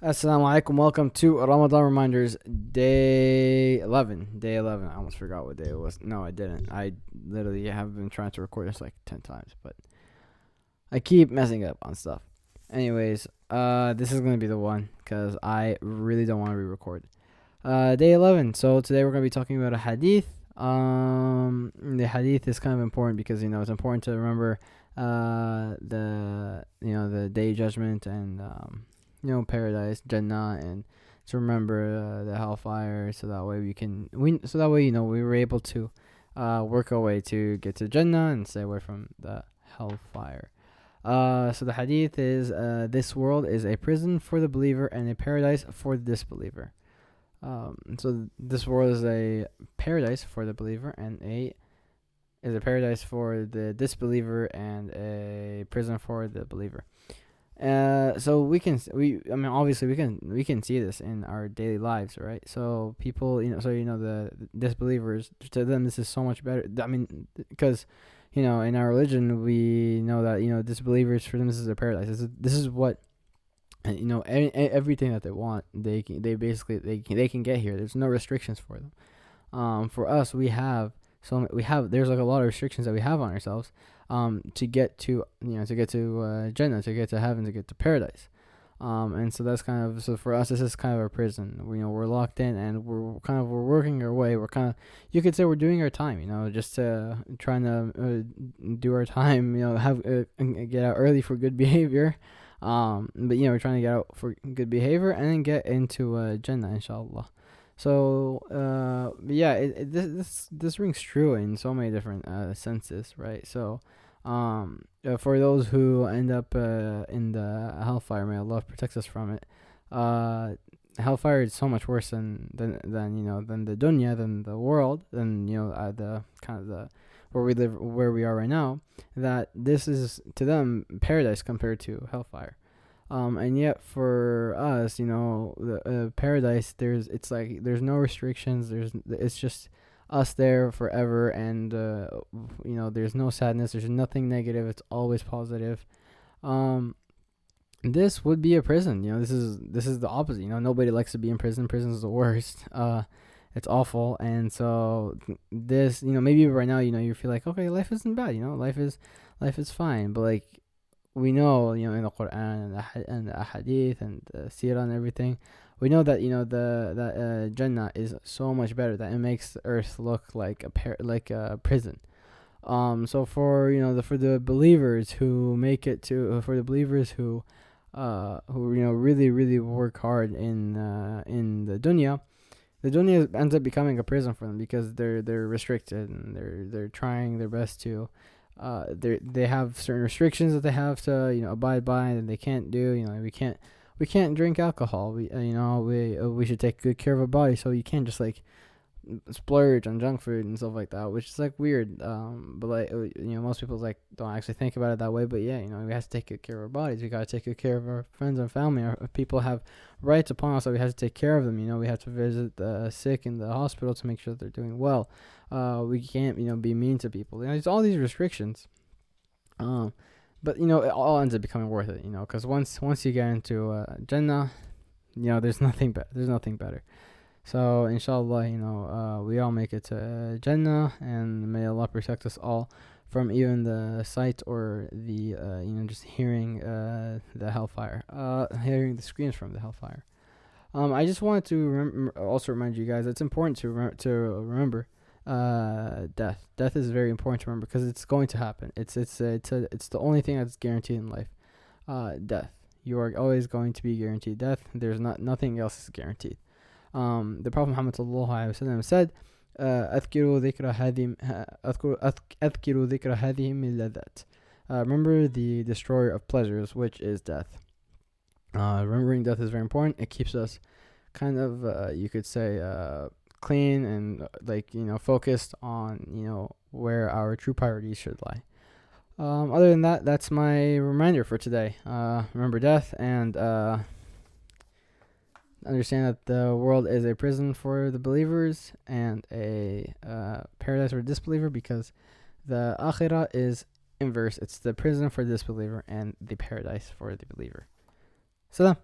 Assalamu alaikum. Welcome to Ramadan Reminders, day 11. Day 11. I almost forgot what day it was. No, I didn't. I literally have been trying to record this like 10 times, but I keep messing up on stuff. Anyways, this is going to be the one because I really don't want to re record. Day 11. So today we're going to be talking about a hadith. The hadith is kind of important because, it's important to remember the day judgment and, paradise, Jannah, and to remember the hellfire, so that way we were able to work our way to get to Jannah and stay away from the hellfire. So the hadith is this world is a prison for the believer and a paradise for the disbeliever. So this world is a paradise for the believer and a paradise for the disbeliever and a prison for the believer. So obviously we can see this in our daily lives, right? So people, the disbelievers, to them this is so much better. I mean, because in our religion we know that disbelievers, for them this is their paradise. This is what, everything that they want, they can get here. There's no restrictions for them. For us, there's like a lot of restrictions that we have on ourselves, to get to Jannah, to get to heaven, to get to paradise. And so that's so for us this is kind of our prison. We're locked in, and we're working our way. We're kind of, you could say, we're doing our time, just trying to do our time, have get out early for good behavior. But we're trying to get out for good behavior and then get into Jannah, inshallah. So, this rings true in so many different senses, right? So, for those who end up in the hellfire, may Allah protect us from it. Hellfire is so much worse than the dunya, than the world, than the kind of the where we live, where we are right now. That this is to them paradise compared to hellfire. And yet for us, the paradise, it's like there's no restrictions. It's just us there forever, and there's no sadness. There's nothing negative. It's always positive. This would be a prison. This is the opposite. Nobody likes to be in prison. Prison is the worst. It's awful. And so this, maybe right now, you feel like, okay, life isn't bad. Life is fine. But like, we know, in the Quran and the Hadith and the Sirah and everything, we know that that Jannah is so much better, that it makes the earth look like a prison. So for for the believers who make it to, for the believers who really really work hard in the dunya ends up becoming a prison for them, because they're restricted, and they're trying their best to they have certain restrictions that they have to abide by, and they can't do. We can't drink alcohol. We should take good care of our body, so you can't just like splurge on junk food and stuff like that, which is like weird. But like most people like don't actually think about it that way. But yeah, we have to take good care of our bodies. We gotta take good care of our friends and family. Our people have rights upon us, so we have to take care of them. We have to visit the sick in the hospital to make sure that they're doing well. We can't be mean to people. There's all these restrictions. But it all ends up becoming worth it. Because once you get into Jannah, there's nothing better. So inshallah, we all make it to Jannah, and may Allah protect us all from even the sight or the just hearing the hellfire, hearing the screams from the hellfire. I just wanted to also remind you guys, it's important to remember death. Death is very important to remember, because it's going to happen. It's the only thing that's guaranteed in life. Death. You are always going to be guaranteed death. There's nothing else is guaranteed. The Prophet Muhammad ﷺ said, "أذكروا ذكر هذه من لذات." Remember the destroyer of pleasures, which is death. Remembering death is very important. It keeps us kind of, you could say, clean and focused on where our true priorities should lie. Other than that, that's my reminder for today. Remember death, and understand that the world is a prison for the believers and a paradise for the disbeliever, because the akhirah is inverse. It's the prison for the disbeliever and the paradise for the believer. Salam.